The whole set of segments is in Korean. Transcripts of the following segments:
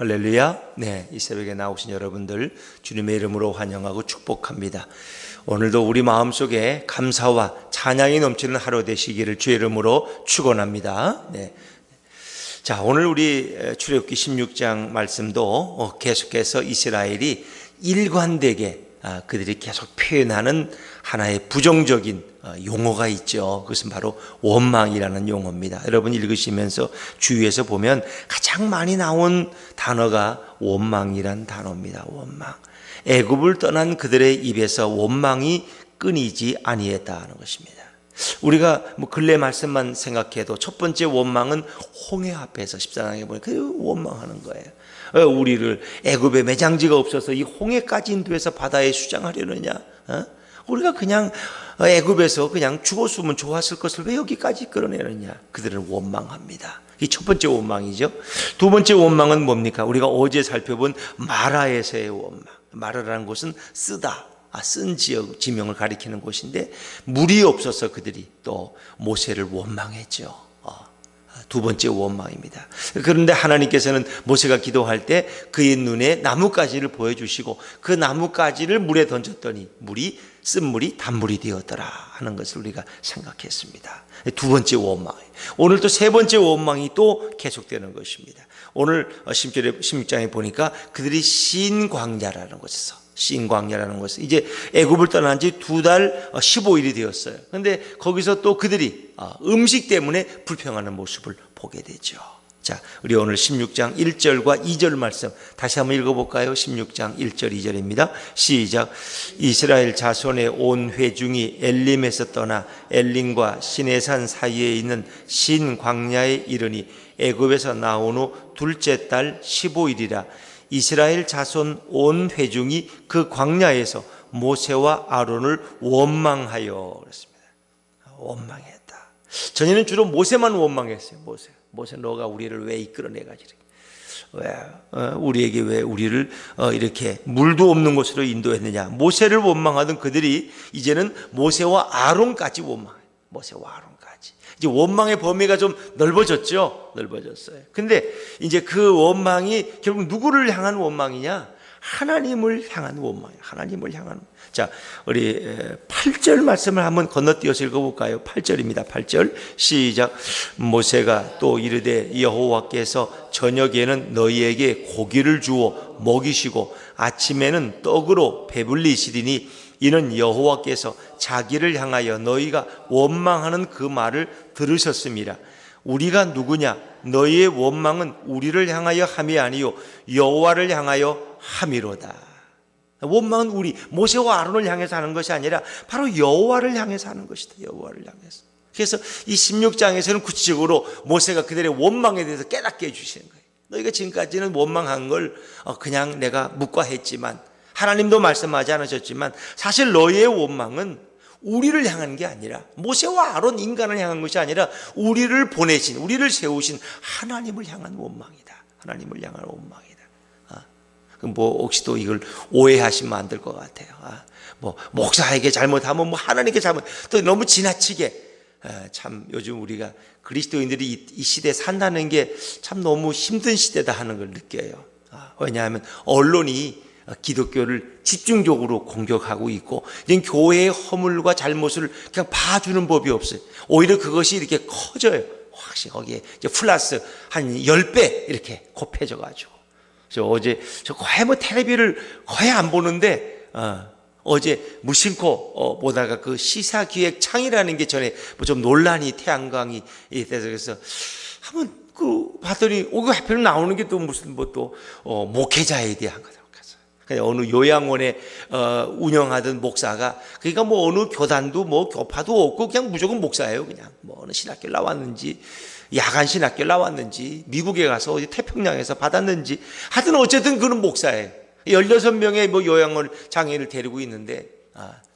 할렐루야. 네, 이 새벽에 나오신 여러분들 주님의 이름으로 환영하고 축복합니다. 오늘도 우리 마음속에 감사와 찬양이 넘치는 하루 되시기를 주의 이름으로 축원합니다. 네. 자, 오늘 우리 출애굽기 16장 말씀도 계속해서 이스라엘이 일관되게 그들이 계속 표현하는 하나의 부정적인 용어가 있죠. 그것은 바로 원망이라는 용어입니다. 여러분 읽으시면서 주위에서 보면 가장 많이 나온 단어가 원망이란 단어입니다. 원망. 애굽을 떠난 그들의 입에서 원망이 끊이지 아니했다는 것입니다. 우리가 근래 말씀만 생각해도 첫 번째 원망은 홍해 앞에서 14장에 보니까 원망하는 거예요. 우리를 애굽에 매장지가 없어서 이 홍해까지 인도해서 바다에 수장하려느냐? 우리가 그냥 애굽에서 그냥 죽었으면 좋았을 것을 왜 여기까지 끌어내느냐? 그들은 원망합니다. 이 첫 번째 원망이죠. 두 번째 원망은 뭡니까? 우리가 어제 살펴본 마라에서의 원망. 마라라는 곳은 쓰다, 쓴 지역, 지명을 가리키는 곳인데 물이 없어서 그들이 또 모세를 원망했죠. 두 번째 원망입니다. 그런데 하나님께서는 모세가 기도할 때 그의 눈에 나뭇가지를 보여주시고 그 나뭇가지를 물에 던졌더니 쓴 물이 단물이 되었더라 하는 것을 우리가 생각했습니다. 두 번째 원망. 오늘 또 세 번째 원망이 또 계속되는 것입니다. 오늘 16장에 보니까 그들이 신광야라는 곳에서 신광야라는 것은 이제 애굽을 떠난 지 2달 15일이 되었어요. 그런데 거기서 또 그들이 음식 때문에 불평하는 모습을 보게 되죠. 자, 우리 오늘 16장 1절과 2절 말씀 다시 한번 읽어볼까요? 16장 1절 2절입니다. 시작. 이스라엘 자손의 온 회중이 엘림에서 떠나 엘림과 시내산 사이에 있는 신광야에 이르니 애굽에서 나온 후 둘째 달 15일이라 이스라엘 자손 온 회중이 그 광야에서 모세와 아론을 원망하여 그랬습니다. 원망했다. 전에는 주로 모세만 원망했어요. 모세 너가 우리를 왜 이끌어내가지고 우리에게 왜 우리를 이렇게 물도 없는 곳으로 인도했느냐. 모세를 원망하던 그들이 이제는 모세와 아론까지 원망해요. 모세와 아론까지. 이제 원망의 범위가 좀 넓어졌죠. 넓어졌어요. 근데 이제 그 원망이 결국 누구를 향한 원망이냐? 하나님을 향한 원망이에요. 하나님을 향한. 자, 우리 8절 말씀을 한번 건너뛰어서 읽어볼까요? 8절입니다. 8절 시작. 모세가 또 이르되 여호와께서 저녁에는 너희에게 고기를 주어 먹이시고 아침에는 떡으로 배불리시리니 이는 여호와께서 자기를 향하여 너희가 원망하는 그 말을 들으셨습니다. 우리가 누구냐? 너희의 원망은 우리를 향하여 함이 아니요 여호와를 향하여 함이로다. 원망은 우리 모세와 아론을 향해서 하는 것이 아니라 바로 여호와를 향해서 하는 것이다. 여호와를 향해서. 그래서 이 16장에서는 구체적으로 모세가 그들의 원망에 대해서 깨닫게 해주시는 거예요. 너희가 지금까지는 원망한 걸 그냥 내가 묵과했지만 하나님도 말씀하지 않으셨지만 사실 너희의 원망은 우리를 향한 게 아니라 모세와 아론 인간을 향한 것이 아니라 우리를 보내신 우리를 세우신 하나님을 향한 원망이다. 하나님을 향한 원망이다. 혹시 또 이걸 오해하시면 안 될 것 같아요. 목사에게 잘못하면 하나님께 잘못 또 너무 지나치게 참 요즘 우리가 그리스도인들이 이 시대에 산다는 게 참 너무 힘든 시대다 하는 걸 느껴요. 왜냐하면 언론이 기독교를 집중적으로 공격하고 있고 이제 교회의 허물과 잘못을 그냥 봐주는 법이 없어요. 오히려 그것이 이렇게 커져요. 확실히 거기에 이제 플러스 한 10배 이렇게 곱해져가지고. 저 어제 거의 텔레비를 거의 안 보는데 어제 무심코 보다가 그 시사기획 창이라는 게 전에 좀 논란이 태양광이 돼서 그래서 한번 봤더니 하필 나오는 게 또 무슨 목회자에 대한 거다. 그냥 어느 요양원에 운영하던 목사가 그러니까 어느 교단도 교파도 없고 그냥 무조건 목사예요. 그냥 어느 신학교 나왔는지 야간 신학교 나왔는지 미국에 가서 태평양에서 받았는지 하여튼 어쨌든 그런 목사예요. 16명의 요양원 장애를 데리고 있는데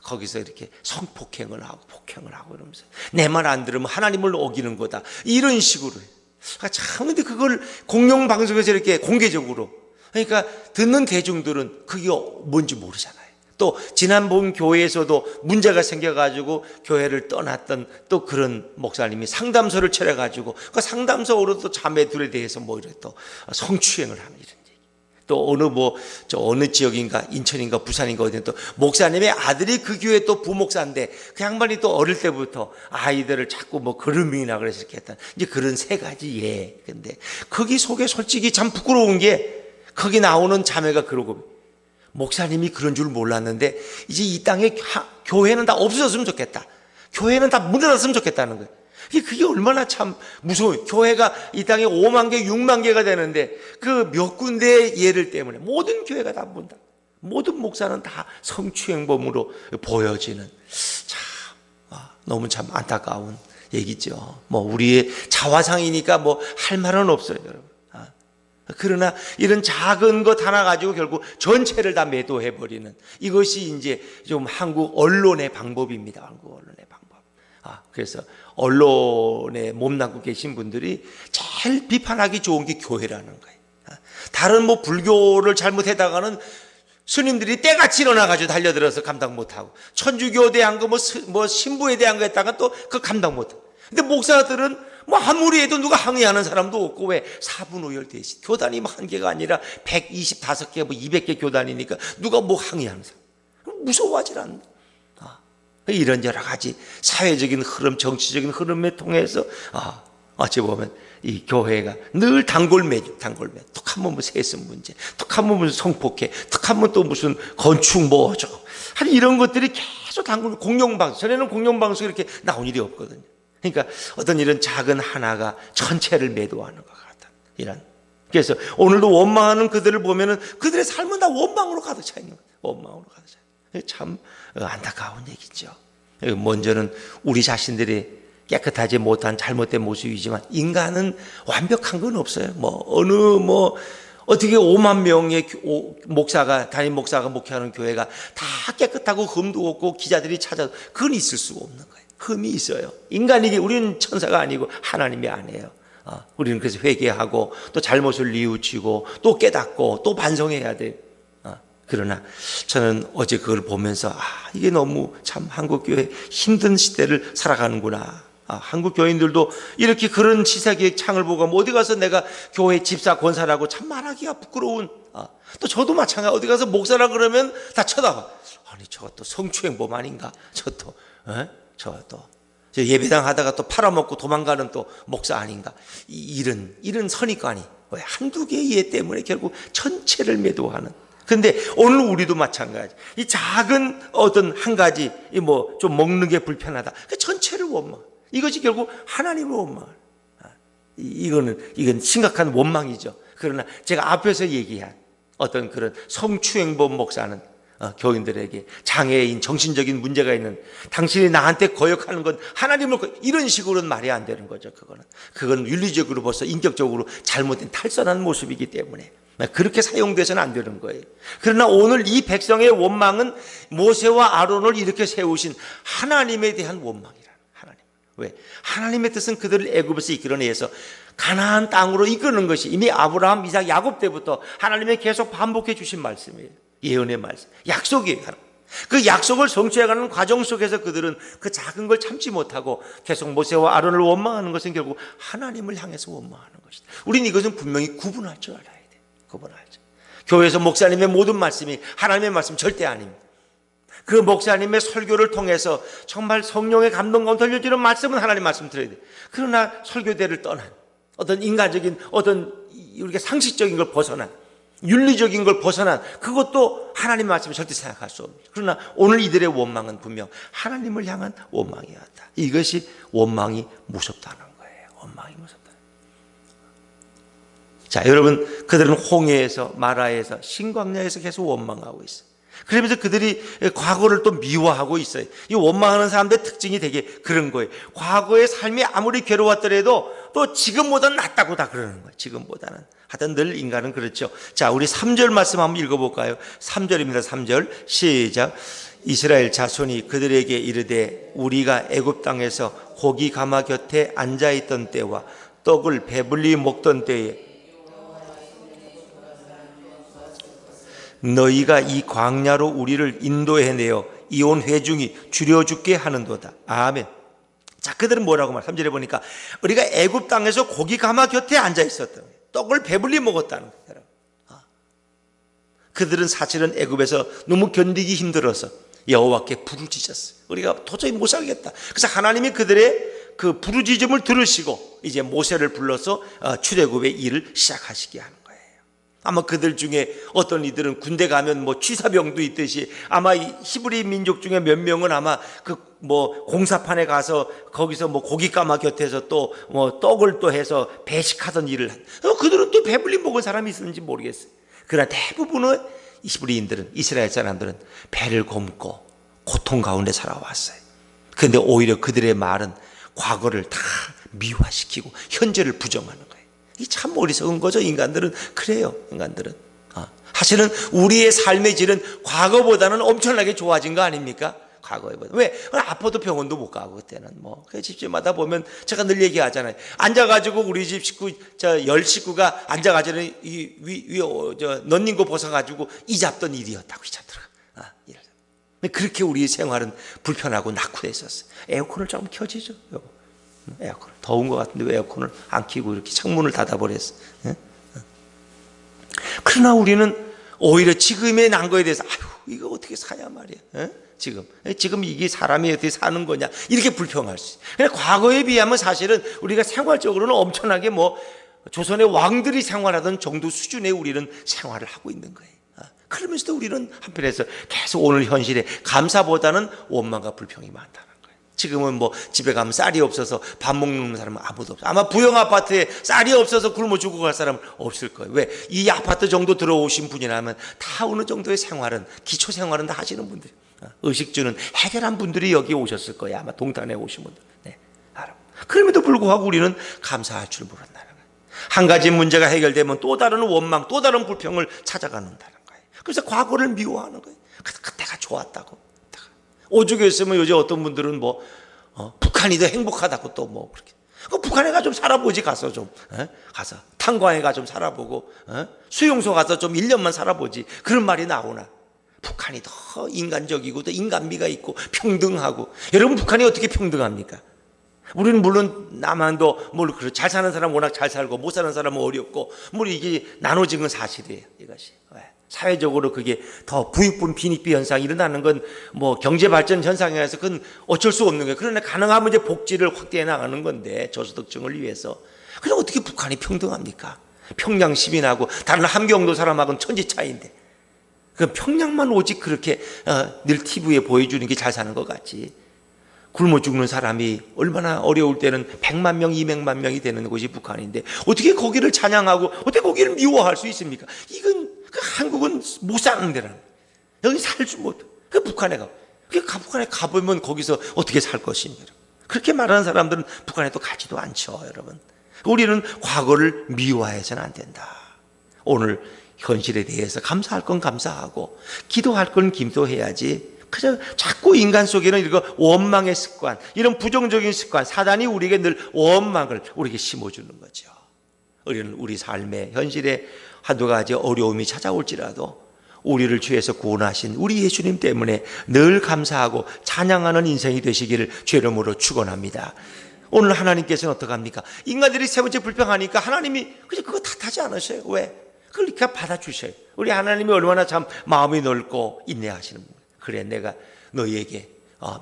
거기서 이렇게 성폭행을 하고 폭행을 하고 이러면서 내 말 안 들으면 하나님을 어기는 거다 이런 식으로. 참 근데 그걸 공영방송에서 이렇게 공개적으로 그러니까 듣는 대중들은 그게 뭔지 모르잖아요. 또 지난번 교회에서도 문제가 생겨가지고 교회를 떠났던 또 그런 목사님이 상담소를 차려가지고 그 상담소로 또 자매들에 대해서 이렇게 또 성추행을 하는 이런 얘기. 또 어느 지역인가, 인천인가, 부산인가 어디 또 목사님의 아들이 그 교회 또 부목사인데 그 양반이 또 어릴 때부터 아이들을 자꾸 그루밍이나 그래서 이렇게 했다. 이제 그런 세 가지 예. 근데 거기 속에 솔직히 참 부끄러운 게 거기 나오는 자매가 그러고 목사님이 그런 줄 몰랐는데 이제 이 땅에 교회는 다 없어졌으면 좋겠다. 교회는 다 문 닫았으면 좋겠다는 거예요. 그게 얼마나 참 무서워요. 교회가 이 땅에 5만 개, 6만 개가 되는데 그 몇 군데의 예를 때문에 모든 교회가 다 문다. 모든 목사는 다 성추행범으로 보여지는 참 너무 참 안타까운 얘기죠. 우리의 자화상이니까 할 말은 없어요, 여러분. 그러나 이런 작은 것 하나 가지고 결국 전체를 다 매도해버리는 이것이 이제 좀 한국 언론의 방법입니다. 한국 언론의 방법. 그래서 언론에 몸담고 계신 분들이 제일 비판하기 좋은 게 교회라는 거예요. 다른 불교를 잘못했다가는 스님들이 때같이 일어나가지고 달려들어서 감당 못하고 천주교에 대한 거 신부에 대한 거 했다가 또 그 감당 못하고 근데 목사들은 아무리 해도 누가 항의하는 사람도 없고 왜 사분오열 대신 교단이 한 개가 아니라 125개 200개 교단이니까 누가 항의하는 사람 무서워하질 않는다. 이런 여러 가지 사회적인 흐름, 정치적인 흐름에 통해서 어찌 보면 이 교회가 늘 단골매죠. 툭 하면 세습 문제, 툭 하면 무슨 성폭행, 툭 하면 또 무슨 건축 한 이런 것들이 계속 공영방송. 전에는 공영방송이 이렇게 나온 일이 없거든요. 그러니까 어떤 이런 작은 하나가 전체를 매도하는 것 같다. 그래서 오늘도 원망하는 그들을 보면은 그들의 삶은 다 원망으로 가득 차 있는 거예요. 원망으로 가득 차 있는 거예요. 참 안타까운 얘기죠. 먼저는 우리 자신들이 깨끗하지 못한 잘못된 모습이지만 인간은 완벽한 건 없어요. 어떻게 5만 명의 담임 목사가 목회하는 교회가 다 깨끗하고 흠도 없고 기자들이 찾아도 그건 있을 수가 없는 거예요. 흠이 있어요. 인간이기 우리는 천사가 아니고 하나님이 아니에요. 우리는 그래서 회개하고 또 잘못을 뉘우치고 또 깨닫고 또 반성해야 돼요. 그러나 저는 어제 그걸 보면서 이게 너무 참 한국교회 힘든 시대를 살아가는구나. 한국 교인들도 이렇게 그런 지사기획 창을 보고 어디 가서 내가 교회 집사 권사라고 참 말하기가 부끄러운 또 저도 마찬가지 어디 가서 목사라 그러면 다 쳐다봐. 아니 저것도 성추행범 아닌가 저것도 저 예배당 하다가 또 팔아먹고 도망가는 또 목사 아닌가 이런 선입관이 한두 개의 예 때문에 결국 전체를 매도하는. 근데 오늘 우리도 마찬가지. 이 작은 어떤 한 가지 좀 먹는 게 불편하다. 그 전체를 원망. 이것이 결국 하나님을 원망. 이건 심각한 원망이죠. 그러나 제가 앞에서 얘기한 어떤 그런 성추행범 목사는 교인들에게 장애인 정신적인 문제가 있는 당신이 나한테 거역하는 건 하나님을 이런 식으로는 말이 안 되는 거죠. 그건 윤리적으로 벌써 인격적으로 잘못된 탈선한 모습이기 때문에 그렇게 사용돼서는 안 되는 거예요. 그러나 오늘 이 백성의 원망은 모세와 아론을 이렇게 세우신 하나님에 대한 원망이라는. 하나님. 왜? 하나님의 뜻은 그들을 애굽에서 이끌어내서 가나안 땅으로 이끄는 것이 이미 아브라함, 이삭, 야곱 때부터 하나님이 계속 반복해 주신 말씀이에요. 예언의 말씀, 약속이에요. 그 약속을 성취해가는 과정 속에서 그들은 그 작은 걸 참지 못하고 계속 모세와 아론을 원망하는 것은 결국 하나님을 향해서 원망하는 것이다. 우리는 이것은 분명히 구분할 줄 알아야 돼. 구분하죠. 교회에서 목사님의 모든 말씀이 하나님의 말씀 절대 아닙니다. 그 목사님의 설교를 통해서 정말 성령의 감동과 돌려주는 말씀은 하나님 말씀 들어야 돼. 그러나 설교대를 떠난 어떤 인간적인 어떤 우리가 상식적인 걸 벗어난 윤리적인 걸 벗어난 그것도 하나님 말씀을 절대 생각할 수 없습니다. 그러나 오늘 이들의 원망은 분명 하나님을 향한 원망이었다. 이것이 원망이 무섭다는 거예요. 원망이 무섭다. 자, 여러분, 그들은 홍해에서 마라에서 신광야에서 계속 원망하고 있어요. 그러면서 그들이 과거를 또 미워하고 있어요. 이 원망하는 사람들의 특징이 되게 그런 거예요. 과거의 삶이 아무리 괴로웠더라도 또 지금보다는 낫다고 다 그러는 거예요. 지금보다는. 하여튼 늘 인간은 그렇죠. 자, 우리 3절 말씀 한번 읽어볼까요? 3절입니다. 3절 시작. 이스라엘 자손이 그들에게 이르되 우리가 애굽 땅에서 고기 가마 곁에 앉아있던 때와 떡을 배불리 먹던 때에 너희가 이 광야로 우리를 인도해내어 이온 회중이 줄여 죽게 하는도다. 아멘. 자, 그들은 뭐라고 말? 3절에 보니까 우리가 애굽 땅에서 고기 가마 곁에 앉아 있었던 떡을 배불리 먹었다는 거예요. 그들은 사실은 애굽에서 너무 견디기 힘들어서 여호와께 부르짖었어요. 우리가 도저히 못 살겠다. 그래서 하나님이 그들의 그 부르짖음을 들으시고 이제 모세를 불러서 출애굽의 일을 시작하시게 하는 거예요. 아마 그들 중에 어떤 이들은 군대 가면 뭐 취사병도 있듯이 아마 이 히브리 민족 중에 몇 명은 아마 그 뭐 공사판에 가서 거기서 뭐 고기 까마 곁에서 또 뭐 떡을 또 해서 배식하던 일을 그들은 또 배불리 먹은 사람이 있었는지 모르겠어요. 그러나 대부분의 히브리인들은, 이스라엘 사람들은 배를 굶고 고통 가운데 살아왔어요. 그런데 오히려 그들의 말은 과거를 다 미화시키고 현재를 부정하는 거예요. 이 참 어리석은 거죠. 인간들은 그래요. 인간들은 사실은 우리의 삶의 질은 과거보다는 엄청나게 좋아진 거 아닙니까? 과거에보다. 왜? 아파도 병원도 못 가고 그때는 뭐 집집마다 보면 제가 늘 얘기하잖아요. 앉아가지고 우리 집 식구 10식구가 앉아가지고 넌닝고 벗어가지고 이 잡던 일이었다고 이 잡더라. 그렇게 우리 생활은 불편하고 낙후했었어요. 에어컨을 좀 켜지죠. 에어컨 더운 것 같은데 왜 에어컨을 안 켜고 이렇게 창문을 닫아버렸어? 그러나 우리는 오히려 지금의 난 거에 대해서 이거 어떻게 사냐 말이야. 지금 이게 사람이 어떻게 사는 거냐 이렇게 불평할 수 있어요. 그러니까 과거에 비하면 사실은 우리가 생활적으로는 엄청나게 뭐 조선의 왕들이 생활하던 정도 수준의 우리는 생활을 하고 있는 거예요. 그러면서도 우리는 한편에서 계속 오늘 현실에 감사보다는 원망과 불평이 많다는 거예요. 지금은 뭐 집에 가면 쌀이 없어서 밥 먹는 사람은 아무도 없어요. 아마 부영 아파트에 쌀이 없어서 굶어 죽고 갈 사람은 없을 거예요. 왜? 이 아파트 정도 들어오신 분이라면 다 어느 정도의 생활은, 기초 생활은 다 하시는 분들, 의식주는 해결한 분들이 여기 오셨을 거예요. 아마 동탄에 오신 분들. 네, 그럼에도 불구하고 우리는 감사할 줄 모른다는 거예요. 한 가지 문제가 해결되면 또 다른 원망, 또 다른 불평을 찾아가는다는 거예요. 그래서 과거를 미워하는 거예요. 그때가 좋았다고. 오죽했으면 요즘 어떤 분들은 뭐 북한이 더 행복하다고 또 뭐 그렇게. 북한에 가 좀 살아보지 가서 좀 가서 탄광에 가 좀 살아보고 수용소 가서 좀 1년만 살아보지. 그런 말이 나오나? 북한이 더 인간적이고 더 인간미가 있고 평등하고. 여러분 북한이 어떻게 평등합니까? 우리는 물론 남한도 잘 사는 사람은 워낙 잘 살고 못 사는 사람은 어렵고 이게 나눠진 건 사실이에요. 이것이 사회적으로 그게 더 부익분 빈익비 현상이 일어나는 건 뭐 경제 발전 현상에서 그건 어쩔 수 없는 거예요. 그러나 가능하면 이제 복지를 확대해 나가는 건데 저소득층을 위해서. 그럼 어떻게 북한이 평등합니까? 평양 시민하고 다른 함경도 사람하고는 천지 차이인데. 그 평양만 오직 그렇게 늘 TV에 보여주는 게 잘 사는 것 같지. 굶어 죽는 사람이 얼마나 어려울 때는 100만 명, 200만 명이 되는 곳이 북한인데 어떻게 거기를 찬양하고 어떻게 거기를 미워할 수 있습니까? 이건 한국은 못 사는 데라는 거예요. 여기 살지 못. 북한에 가. 북한에 가보면 거기서 어떻게 살 것이냐. 그렇게 말하는 사람들은 북한에 또 가지도 않죠, 여러분. 우리는 과거를 미워해서는 안 된다. 오늘 현실에 대해서 감사할 건 감사하고 기도할 건 기도해야지. 그저 자꾸 인간 속에는 이런 원망의 습관, 이런 부정적인 습관, 사단이 우리에게 늘 원망을 우리에게 심어주는 거죠. 우리는 우리 삶의 현실에 한두 가지 어려움이 찾아올지라도 우리를 죄에서 구원하신 우리 예수님 때문에 늘 감사하고 찬양하는 인생이 되시기를 주의 이름으로 축원합니다. 오늘 하나님께서는 어떻게 합니까? 인간들이 세 번째 불평하니까 하나님이 그거 탓하지 않으셔요. 왜? 그걸 그냥 받아주셔요. 우리 하나님이 얼마나 참 마음이 넓고 인내하시는 분이에요. 그래, 내가 너희에게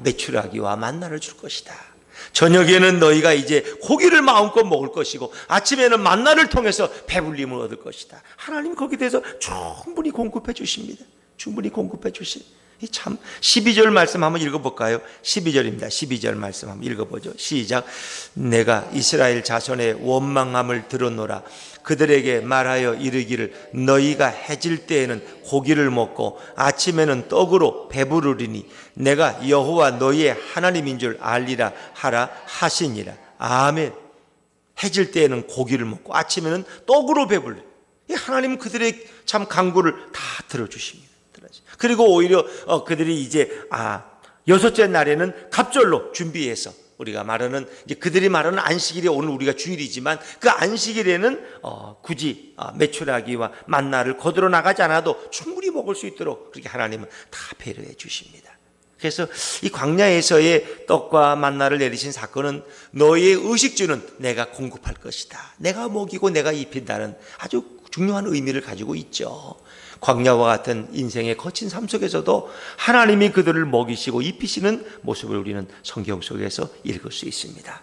메추라기와 만나를 줄 것이다. 저녁에는 너희가 이제 고기를 마음껏 먹을 것이고 아침에는 만나를 통해서 배불림을 얻을 것이다. 하나님 거기에 대해서 충분히 공급해 주십니다. 충분히 공급해 주시. 참 12절 말씀 한번 읽어볼까요? 12절입니다. 12절 말씀 한번 읽어보죠. 시작. 내가 이스라엘 자손의 원망함을 들었노라. 그들에게 말하여 이르기를 너희가 해질 때에는 고기를 먹고 아침에는 떡으로 배부르리니 내가 여호와 너희의 하나님인 줄 알리라 하라 하시니라. 아멘. 해질 때에는 고기를 먹고 아침에는 떡으로 배불리. 하나님은 그들의 참 간구를 다 들어주십니다. 그리고 오히려 그들이 이제 여섯째 날에는 갑절로 준비해서 우리가 말하는 이제 그들이 말하는 안식일이 오늘 우리가 주일이지만 그 안식일에는 굳이 메추라기와 만나를 거두러 나가지 않아도 충분히 먹을 수 있도록 그렇게 하나님은 다 배려해 주십니다. 그래서 이 광야에서의 떡과 만나를 내리신 사건은 너희의 의식주는 내가 공급할 것이다. 내가 먹이고 내가 입힌다는 아주 중요한 의미를 가지고 있죠. 광야와 같은 인생의 거친 삶 속에서도 하나님이 그들을 먹이시고 입히시는 모습을 우리는 성경 속에서 읽을 수 있습니다.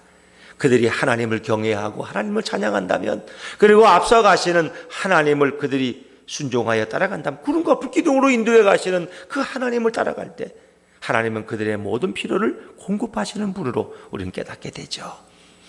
그들이 하나님을 경외하고 하나님을 찬양한다면, 그리고 앞서 가시는 하나님을 그들이 순종하여 따라간다면, 구름과 불기둥으로 인도해 가시는 그 하나님을 따라갈 때 하나님은 그들의 모든 필요를 공급하시는 분으로 우리는 깨닫게 되죠.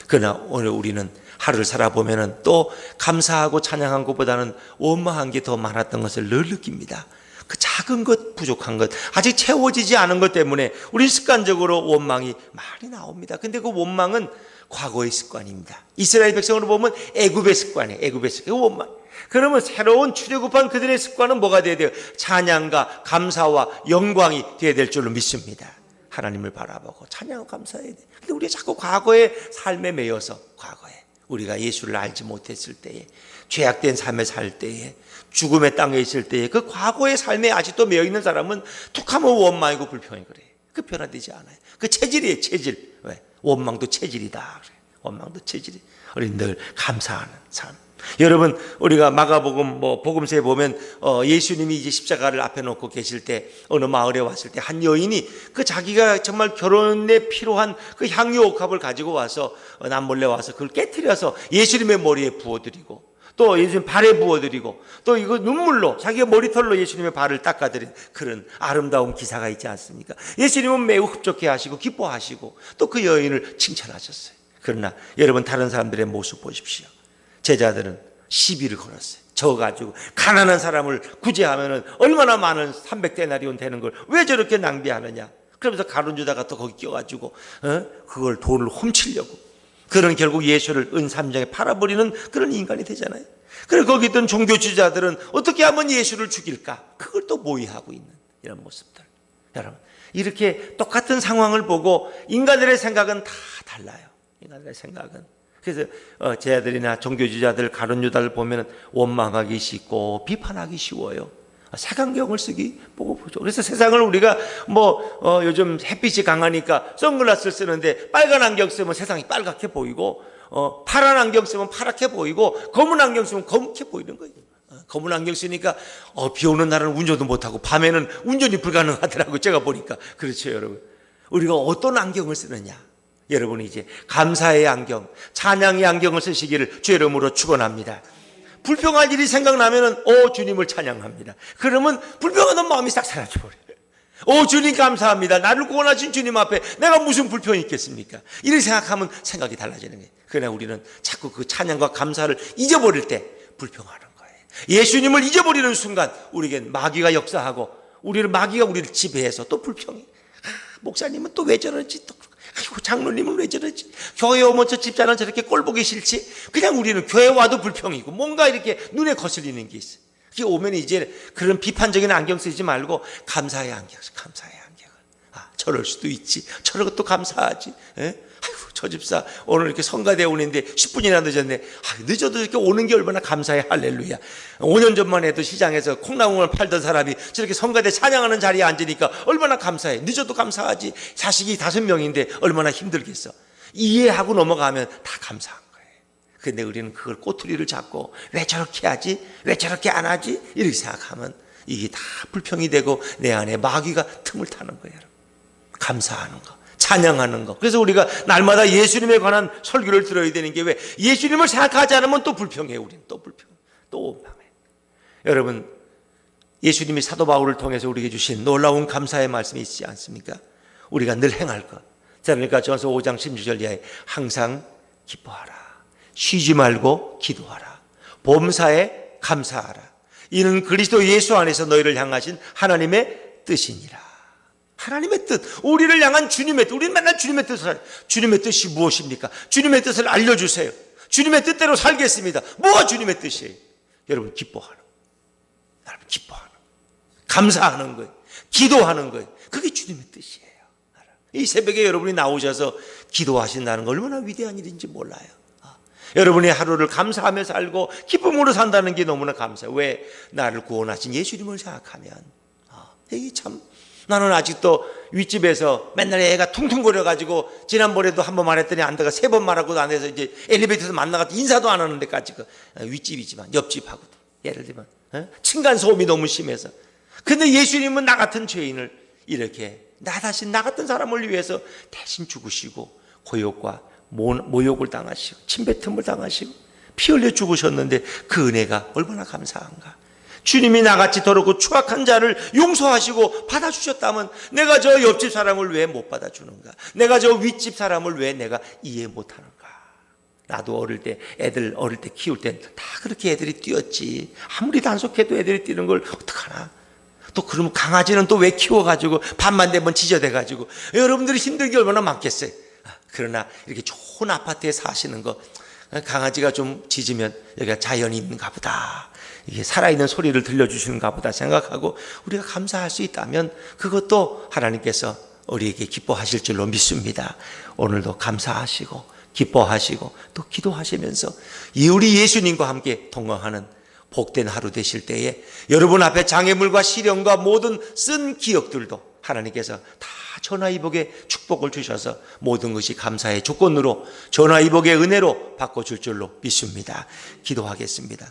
그러나 오늘 우리는 하루를 살아보면 또 감사하고 찬양한 것보다는 원망한 게 더 많았던 것을 늘 느낍니다. 그 작은 것, 부족한 것, 아직 채워지지 않은 것 때문에 우리 습관적으로 원망이 많이 나옵니다. 근데 그 원망은 과거의 습관입니다. 이스라엘 백성으로 보면 애굽의 습관이에요. 애굽의 습관, 원망. 그러면 새로운 출애굽한 그들의 습관은 뭐가 돼야 돼요? 찬양과 감사와 영광이 되어야 될 줄로 믿습니다. 하나님을 바라보고 찬양하고 감사해야 돼. 근데 우리가 자꾸 과거의 삶에 매여서, 과거에 우리가 예수를 알지 못했을 때에, 죄악된 삶에 살 때에, 죽음의 땅에 있을 때에, 그 과거의 삶에 아직도 매여 있는 사람은 툭하면 원망이고 불평이 그래. 그 변화되지 않아요. 그 체질이에요, 체질. 왜? 원망도 체질이다. 그래. 원망도 체질이. 우리 늘 감사하는 삶. 여러분, 우리가 마가복음 복음서에 보면 예수님이 이제 십자가를 앞에 놓고 계실 때 어느 마을에 왔을 때 한 여인이 그 자기가 정말 결혼에 필요한 그 향유 옥합을 가지고 와서 남몰래 와서 그걸 깨트려서 예수님의 머리에 부어드리고, 또 예수님 발에 부어드리고, 또 이거 눈물로 자기가 머리털로 예수님의 발을 닦아드린 그런 아름다운 기사가 있지 않습니까? 예수님은 매우 흡족해 하시고 기뻐하시고 또 그 여인을 칭찬하셨어요. 그러나 여러분, 다른 사람들의 모습 보십시오. 제자들은 시비를 걸었어요. 저 가지고 가난한 사람을 구제하면 얼마나 많은 300데나리온 되는 걸 왜 저렇게 낭비하느냐. 그러면서 가룟 유다가 또 거기 껴가지고 그걸 돈을 훔치려고, 그런 결국 예수를 은삼장에 팔아버리는 그런 인간이 되잖아요. 그리고 거기 있던 종교 지도자들은 어떻게 하면 예수를 죽일까, 그걸 또 모의하고 있는 이런 모습들. 여러분, 이렇게 똑같은 상황을 보고 인간들의 생각은 다 달라요. 인간들의 생각은. 그래서 제자들이나 종교지자들, 가룟 유다를 보면 원망하기 쉽고 비판하기 쉬워요. 색안경을 쓰기 보고 보죠. 그래서 세상을 우리가 요즘 햇빛이 강하니까 선글라스를 쓰는데 빨간 안경 쓰면 세상이 빨갛게 보이고, 파란 안경 쓰면 파랗게 보이고, 검은 안경 쓰면 검게 보이는 거예요. 검은 안경 쓰니까 비 오는 날은 운전도 못하고 밤에는 운전이 불가능하더라고요. 제가 보니까. 그렇죠, 여러분. 우리가 어떤 안경을 쓰느냐. 여러분이 이제 감사의 안경, 찬양의 안경을 쓰시기를 주의 이름으로 축원합니다. 불평할 일이 생각나면은 주님을 찬양합니다. 그러면 불평하던 마음이 싹 사라져버려요. 주님 감사합니다. 나를 구원하신 주님 앞에 내가 무슨 불평이 있겠습니까? 이렇게 생각하면 생각이 달라지는 거예요. 그러나 우리는 자꾸 그 찬양과 감사를 잊어버릴 때 불평하는 거예요. 예수님을 잊어버리는 순간 우리에겐 마귀가 역사하고, 마귀가 우리를 지배해서 또 불평해. 목사님은 또 왜 저러지? 또 아이고, 장로님은 왜 저러지? 교회 오면 저 집사는 저렇게 꼴 보기 싫지? 그냥 우리는 교회 와도 불평이고 뭔가 이렇게 눈에 거슬리는 게 있어요. 그게 오면 이제 그런 비판적인 안경 쓰지 말고 감사의 안경, 감사의 안경을. 저럴 수도 있지. 저럴 것도 감사하지. 아이고, 저 집사 오늘 이렇게 성가대 오는데 10분이나 늦었네. 늦어도 이렇게 오는 게 얼마나 감사해. 할렐루야. 5년 전만 해도 시장에서 콩나물을 팔던 사람이 저렇게 성가대 찬양하는 자리에 앉으니까 얼마나 감사해. 늦어도 감사하지. 자식이 5명인데 얼마나 힘들겠어. 이해하고 넘어가면 다 감사한 거예요. 근데 우리는 그걸 꼬투리를 잡고 왜 저렇게 하지? 왜 저렇게 안 하지? 이렇게 생각하면 이게 다 불평이 되고 내 안에 마귀가 틈을 타는 거예요. 감사하는 거, 찬양하는 거. 그래서 우리가 날마다 예수님에 관한 설교를 들어야 되는 게, 왜 예수님을 생각하지 않으면 또 불평해. 우리는 또 불평, 또 원망해. 여러분, 예수님이 사도 바울을 통해서 우리에게 주신 놀라운 감사의 말씀이 있지 않습니까? 우리가 늘 행할 것. 그러니까 전서 5장 16절 이하에 항상 기뻐하라, 쉬지 말고 기도하라, 범사에 감사하라. 이는 그리스도 예수 안에서 너희를 향하신 하나님의 뜻이니라. 하나님의 뜻, 우리를 향한 주님의 뜻. 우리는 맨날 주님의 뜻을 알아요. 주님의 뜻이 무엇입니까? 주님의 뜻을 알려주세요. 주님의 뜻대로 살겠습니다. 뭐가 주님의 뜻이에요? 여러분, 기뻐하는 거예요. 여러분, 기뻐하는 거예요. 감사하는 거예요. 기도하는 거예요. 그게 주님의 뜻이에요. 이 새벽에 여러분이 나오셔서 기도하신다는 거 얼마나 위대한 일인지 몰라요. 여러분이 하루를 감사하며 살고 기쁨으로 산다는 게 너무나 감사해요. 왜? 나를 구원하신 예수님을 생각하면. 이게 참, 나는 아직도 윗집에서 맨날 애가 퉁퉁거려가지고, 지난번에도 한 번 말했더니 안 돼가 3번 말하고도 안 해서 이제 엘리베이터에서 만나가지고 인사도 안 하는 데까지, 윗집이지만 옆집하고도 예를 들면 층간소음이 너무 심해서. 근데 예수님은 나 같은 죄인을 이렇게 나 같은 사람을 위해서 대신 죽으시고 고욕과 모욕을 당하시고 침뱉음을 당하시고 피 흘려 죽으셨는데 그 은혜가 얼마나 감사한가. 주님이 나같이 더럽고 추악한 자를 용서하시고 받아주셨다면 내가 저 옆집 사람을 왜 못 받아주는가? 내가 저 윗집 사람을 왜 내가 이해 못하는가? 나도 어릴 때 키울 땐 다 그렇게 애들이 뛰었지. 아무리 단속해도 애들이 뛰는 걸 어떡하나? 또 그러면 강아지는 또 왜 키워가지고 밤만 되면 지저대가지고 여러분들이 힘든 게 얼마나 많겠어요. 그러나 이렇게 좋은 아파트에 사시는 거, 강아지가 좀 짖으면 여기가 자연이 있는가 보다, 이게 살아있는 소리를 들려주시는가 보다 생각하고 우리가 감사할 수 있다면 그것도 하나님께서 우리에게 기뻐하실 줄로 믿습니다. 오늘도 감사하시고 기뻐하시고 또 기도하시면서 우리 예수님과 함께 동행하는 복된 하루 되실 때에 여러분 앞에 장애물과 시련과 모든 쓴 기억들도 하나님께서 다 전화위복의 축복을 주셔서 모든 것이 감사의 조건으로 전화위복의 은혜로 바꿔줄 줄로 믿습니다. 기도하겠습니다.